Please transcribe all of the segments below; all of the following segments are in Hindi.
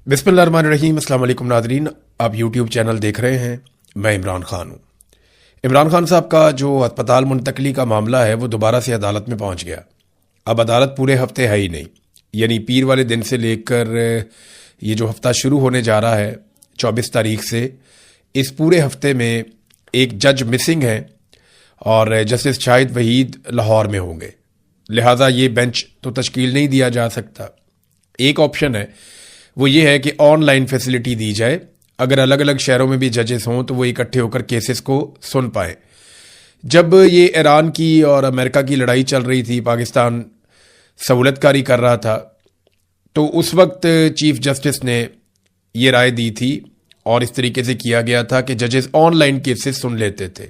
बिस्मिल्लाहिर्रहमानिर्रहीम। अस्सलाम वालेकुम नाज़रीन, आप यूट्यूब चैनल देख रहे हैं। मैं इमरान खान हूँ। इमरान खान साहब का जो अस्पताल मुंतकली का मामला है वो दोबारा से अदालत में पहुँच गया। अब अदालत पूरे हफ्ते है ही नहीं, यानी पीर वाले दिन से लेकर ये जो हफ्ता शुरू होने जा रहा है 24 तारीख से, इस पूरे हफ्ते में एक जज मिसिंग है और जस्टिस शाहिद वहीद लाहौर में होंगे। लिहाजा ये बेंच तो तश्कील नहीं दिया जा सकता। एक ऑप्शन है वो ये है कि ऑनलाइन फैसिलिटी दी जाए, अगर अलग अलग शहरों में भी जजेस हों तो वो इकट्ठे होकर केसेस को सुन पाएँ। जब ये ईरान की और अमेरिका की लड़ाई चल रही थी, पाकिस्तान सहूलतकारी कर रहा था, तो उस वक्त चीफ जस्टिस ने ये राय दी थी और इस तरीके से किया गया था कि जजेस ऑनलाइन केसेस सुन लेते थे।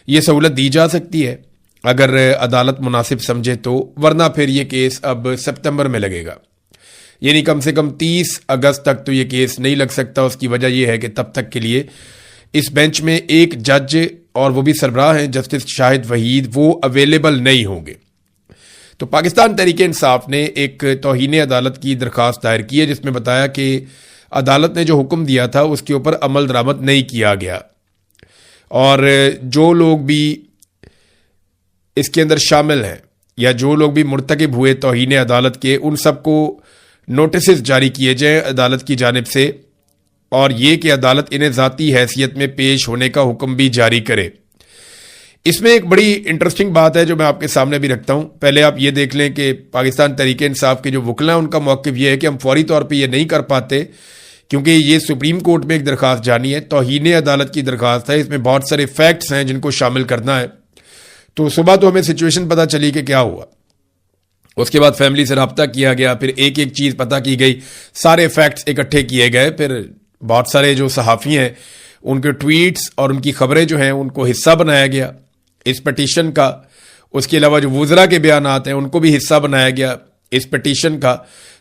ये सहूलत दी जा सकती है अगर अदालत मुनासिब समझे तो, वरना फिर ये केस अब सितंबर में लगेगा, यानी कम से कम 30 अगस्त तक तो ये केस नहीं लग सकता। उसकी वजह यह है कि तब तक के लिए इस बेंच में एक जज और वो भी सरबराह हैं जस्टिस शाहिद वहीद, वो अवेलेबल नहीं होंगे। तो पाकिस्तान तहरीक इंसाफ ने एक तौहीन अदालत की दरख्वास्त दायर की है जिसमें बताया कि अदालत ने जो हुक्म दिया था उसके ऊपर अमल दरामद नहीं किया गया और जो लोग भी इसके अंदर शामिल हैं या जो लोग भी मुर्तकिब हुए तौहीन अदालत के, उन सबको नोटिस जारी किए जाए अदालत की जानिब से, और ये कि अदालत इन्हें ज़ाती हैसियत में पेश होने का हुक्म भी जारी करे। इसमें एक बड़ी इंटरेस्टिंग बात है जो मैं आपके सामने भी रखता हूं। पहले आप ये देख लें कि पाकिस्तान तहरीक इंसाफ के जो वकला हैं उनका मौक़िफ़ ये है कि हम फौरी तौर पर यह नहीं कर पाते क्योंकि ये सुप्रीम कोर्ट में एक दरख्वास्त जानी है, तौहीन अदालत की दरख्वास्त है, इसमें बहुत सारे फैक्ट्स हैं जिनको शामिल करना है। तो सुबह तो हमें सिचुएशन पता चली कि क्या हुआ, उसके बाद फैमिली से रब्ता किया गया, फिर एक एक चीज़ पता की गई, सारे फैक्ट्स इकट्ठे किए गए, फिर बहुत सारे जो सहाफ़ी हैं उनके ट्वीट्स और उनकी खबरें जो हैं उनको हिस्सा बनाया गया इस पटिशन का। उसके अलावा जो वुज़रा के बयानात हैं उनको भी हिस्सा बनाया गया इस पटिशन का।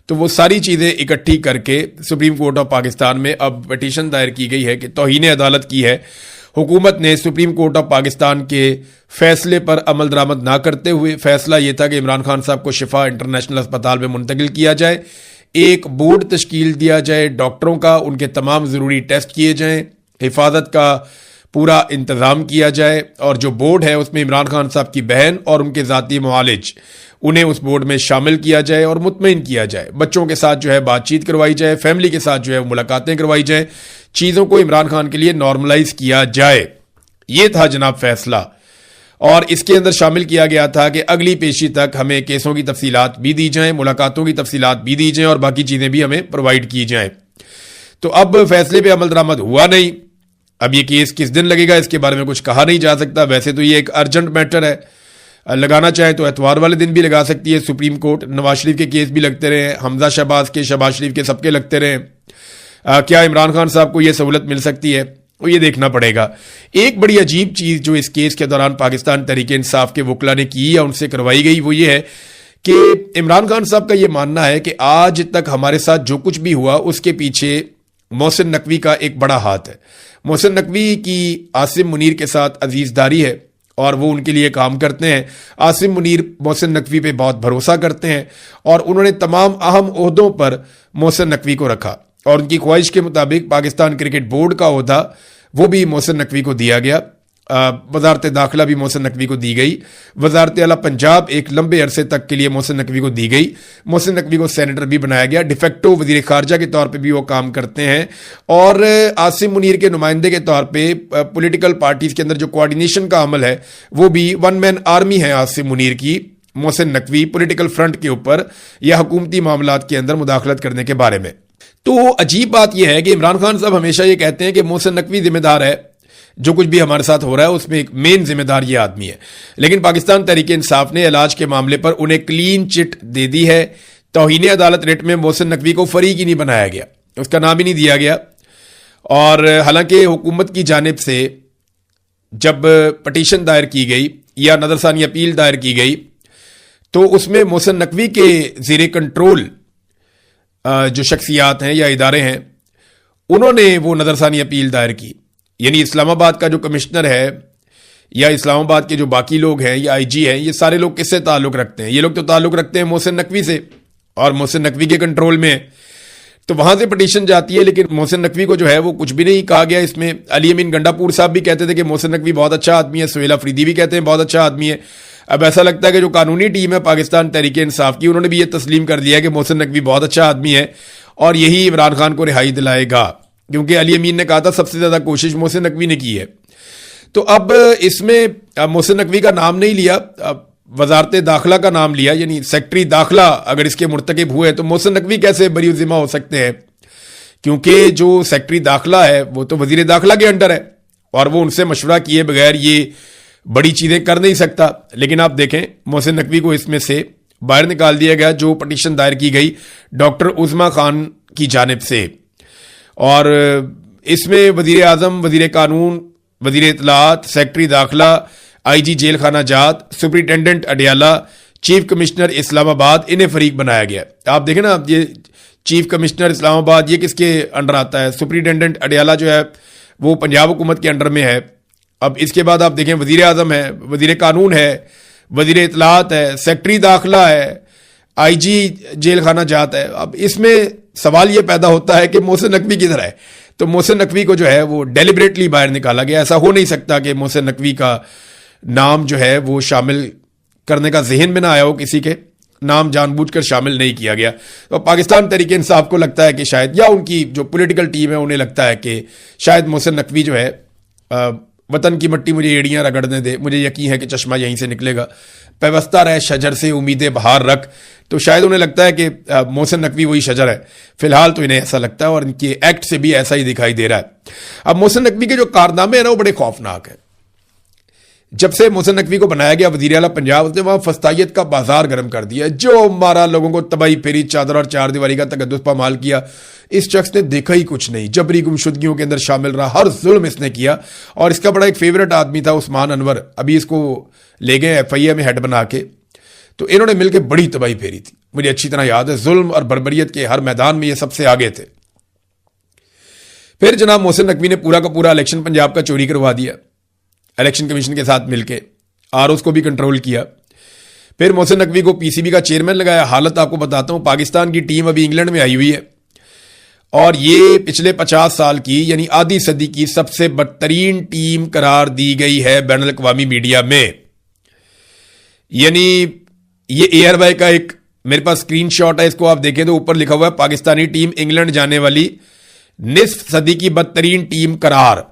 तो वो सारी चीज़ें इकट्ठी करके सुप्रीम कोर्ट ऑफ पाकिस्तान में अब पटिशन दायर की गई है कि तौहीन अदालत की है। हुकूमत ने सुप्रीम कोर्ट ऑफ पाकिस्तान के फैसले पर अमल दरामद ना करते हुए, फैसला यह था कि इमरान खान साहब को शिफा इंटरनेशनल अस्पताल में मुंतकिल किया जाए, एक बोर्ड तश्कील दिया जाए डॉक्टरों का, उनके तमाम ज़रूरी टेस्ट किए जाएं, हिफाजत का पूरा इंतज़ाम किया जाए, और जो बोर्ड है उसमें इमरान खान साहब की बहन और उनके ज़ाती मुआलिज, उन्हें उस बोर्ड में शामिल किया जाए और मुतमईन किया जाए। बच्चों के साथ जो है बातचीत करवाई जाए, फैमिली के साथ जो है मुलाकातें करवाई जाए, चीज़ों को इमरान खान के लिए नॉर्मलाइज किया जाए। ये था जनाब फैसला, और इसके अंदर शामिल किया गया था कि अगली पेशी तक हमें केसों की तफसीलात भी दी जाएं, मुलाकातों की तफसीलात भी दी जाएं और बाकी चीज़ें भी हमें प्रोवाइड की जाएं। तो अब फैसले पे अमल दरामद हुआ नहीं। अब ये केस किस दिन लगेगा इसके बारे में कुछ कहा नहीं जा सकता। वैसे तो ये एक अर्जेंट मैटर है, लगाना चाहे तो एतवार वाले दिन भी लगा सकती है सुप्रीम कोर्ट। नवाज शरीफ के केस भी लगते रहे, हमजा शहबाज के, शहबाज शरीफ के, सबके लगते रहे। क्या इमरान खान साहब को यह सहूलत मिल सकती है वो ये देखना पड़ेगा। एक बड़ी अजीब चीज़ जो इस केस के दौरान पाकिस्तान तहरीक इंसाफ के वकला ने की या उनसे करवाई गई वो ये है कि इमरान खान साहब का ये मानना है कि आज तक हमारे साथ जो कुछ भी हुआ उसके पीछे मोहसिन नकवी का एक बड़ा हाथ है। मोहसिन नकवी की आसिम मुनीर के साथ अजीजदारी है और वो उनके लिए काम करते हैं। आसिम मुनीर मोहसिन नकवी पे बहुत भरोसा करते हैं और उन्होंने तमाम अहम ओहदों पर मोहसिन नकवी को रखा, और उनकी ख्वाहिश के मुताबिक पाकिस्तान क्रिकेट बोर्ड का ओहदा वो भी मोहसिन नकवी को दिया गया। वजारत दाखिला भी मोहसिन नकवी को दी गई। वजारत आला पंजाब एक लंबे अरसे तक के लिए मोहसिन नकवी को दी गई। मोहसिन नकवी को सेनेटर भी बनाया गया। डिफेक्टो वजीर खारजा के तौर पे भी वो काम करते हैं, और आसिम मुनीर के नुमाइंदे के तौर पे पॉलिटिकल पार्टीज के अंदर जो कोऑर्डिनेशन का अमल है वो भी वन मैन आर्मी है आसिम मुनीर की, मोहसिन नकवी पॉलिटिकल फ्रंट के ऊपर या हुकूमती मामलात के अंदर मुदाखलत करने के बारे में। तो अजीब बात यह है कि इमरान खान साहब हमेशा ये कहते हैं कि मोहसिन नकवी जिम्मेदार है, जो कुछ भी हमारे साथ हो रहा है उसमें एक मेन जिम्मेदार ये आदमी है। लेकिन पाकिस्तान तहरीक इंसाफ ने इलाज के मामले पर उन्हें क्लीन चिट दे दी है। तौहीन अदालत रेट में मोहसिन नकवी को फरीक ही नहीं बनाया गया, उसका नाम ही नहीं दिया गया। और हालांकि हुकूमत की जानिब से जब पटिशन दायर की गई या नजरसानी अपील दायर की गई तो उसमें मोहसिन नकवी के ज़ेरे कंट्रोल जो शख्सियात हैं या इदारे हैं उन्होंने वो नजरसानी अपील दायर की। यानी इस्लामाबाद का जो कमिश्नर है या इस्लामाबाद के जो बाकी लोग हैं या आईजी हैं, ये सारे लोग किससे ताल्लुक़ रखते हैं? ये लोग तो ताल्लुक़ रखते हैं मोहसिन नकवी से, और मोहसिन नकवी के कंट्रोल में। तो वहां से पिटीशन जाती है, लेकिन मोहसिन नकवी को जो है वो कुछ भी नहीं कहा गया इसमें। अली अमीन गंडापुर साहब भी कहते थे कि मोहसिन नकवी बहुत अच्छा आदमी है, सुहेल अफरीदी भी कहते हैं बहुत अच्छा आदमी है। अब ऐसा लगता है कि जो कानूनी टीम है पाकिस्तान तहरीक इंसाफ की, उन्होंने भी ये तस्लीम कर लिया कि मोहसिन नकवी बहुत अच्छा आदमी है और यही इमरान खान को रिहाई दिलाएगा, क्योंकि अली अमीन ने कहा था सबसे ज्यादा कोशिश मोहसिन नकवी ने की है। तो अब इसमें मोहसिन नकवी का नाम नहीं लिया, वजारत दाखिला का नाम लिया, यानी सेक्रेटरी दाखिला अगर इसके मुर्तकिब हुए तो मोहसिन नकवी कैसे बरी जिम्मा हो सकते हैं, क्योंकि जो सेक्रेटरी दाखिला है वो तो वजीर दाखिला के अंडर है और वो उनसे मशवरा किए बगैर ये बड़ी चीजें कर नहीं सकता। लेकिन आप देखें मोहसिन नकवी को इसमें से बाहर निकाल दिया गया, जो पटिशन दायर की गई डॉक्टर उज़मा खान की जानिब से, और इसमें वजीर आजम, वजीर कानून, वजीर इत्तलात, सेक्रेटरी दाखिला, आईजी जेल खाना जात, superintendent Adiala, chief commissioner Islamabad, इन्हें फरीक बनाया गया। आप देखें ना, ये चीफ कमिश्नर इस्लामाबाद ये किसके अंडर आता है? सुपरिटेंडेंट अडियाला जो है वो पंजाब हुकूमत के अंडर में है। अब इसके बाद आप देखें वजीर आजम है, वजीर कानून है, वजीर इत्तलात है, सेक्रेटरी दाखिला है, आईजी जेल खाना जात है। अब इसमें सवाल यह पैदा होता है कि मोहसिन नकवी किधर है? तो मोहसिन नकवी को जो है वो डेलिबरेटली बाहर निकाला गया। ऐसा हो नहीं सकता कि मोहसिन नकवी का नाम जो है वो शामिल करने का जहन में ना आया हो, किसी के नाम जानबूझकर शामिल नहीं किया गया। तो पाकिस्तान तहरीक इंसाफ को लगता है कि शायद, या उनकी जो पॉलिटिकल टीम है उन्हें लगता है कि शायद मोहसिन नकवी जो है वतन की मिट्टी मुझे एड़ियां रगड़ने दे, मुझे यकीन है कि चश्मा यहीं से निकलेगा, पैवस्ता रहे शजर से उम्मीदें बहार रख। तो शायद उन्हें लगता है कि मोहसिन नकवी वही शजर है। फिलहाल तो इन्हें ऐसा लगता है और इनके एक्ट से भी ऐसा ही दिखाई दे रहा है। अब मोहसिन नकवी के जो कारनामे हैं ना वो बड़े खौफनाक है। जब से मोहसिन नकवी को बनाया गया वजीर आला पंजाब, उसने वहां फस्तायत का बाजार गर्म कर दिया, जो मारा, लोगों को तबाही फेरी, चादर और चार दीवारी का तकद्दुस पामाल किया। इस शख्स ने देखा ही कुछ नहीं, जबरी गुमशुदगियों के अंदर शामिल रहा, हर जुल्म इसने किया। और इसका बड़ा एक फेवरेट आदमी था उस्मान अनवर, अभी इसको ले गए FIA में हेड बना के। तो इन्होंने मिलकर बड़ी तबाही फेरी थी, मुझे अच्छी तरह याद है। जुल्म और बर्बरियत के हर मैदान में ये सबसे आगे थे। फिर जनाब मोहसिन नकवी ने पूरा का पूरा इलेक्शन पंजाब का चोरी करवा दिया, इलेक्शन कमीशन के साथ मिलकर ROs को भी कंट्रोल किया। फिर मोहसिन नकवी को PCB का चेयरमैन लगाया। हालत आपको बताता हूं, पाकिस्तान की टीम अभी इंग्लैंड में आई हुई है और ये पिछले 50 साल की यानी आधी सदी की सबसे बदतरीन टीम करार दी गई है बैनुल अक़वामी मीडिया में। यानी ये एयरवाई का एक मेरे पास स्क्रीनशॉट है, इसको आप देखें तो ऊपर लिखा हुआ है पाकिस्तानी टीम इंग्लैंड जाने वाली निस्फ सदी की बदतरीन टीम करार।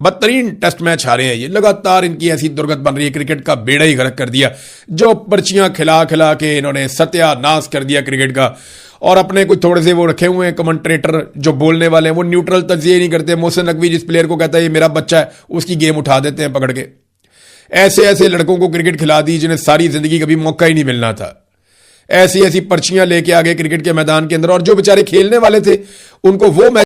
बदतरीन टेस्ट मैच हारे हैं ये, लगातार इनकी ऐसी दुर्गत बन रही है, क्रिकेट का बेड़ा ही गर्क कर दिया। जो पर्चियां खिला खिला के इन्होंने सत्यानाश कर दिया क्रिकेट का। और अपने कुछ थोड़े से वो रखे हुए हैं कमेंट्रेटर जो बोलने वाले हैं, वो न्यूट्रल तज्जिए नहीं करते। मोहसिन नकवी जिस प्लेयर को कहता है ये मेरा बच्चा है, उसकी गेम उठा देते हैं पकड़ के। ऐसे ऐसे लड़कों को क्रिकेट खिला दी जिन्हें सारी जिंदगी कभी मौका ही नहीं मिलना था। ऐसी ऐसी पर्चियां लेके आ गए क्रिकेट के मैदान के अंदर, और जो बेचारे खेलने वाले थे उनको वो मैच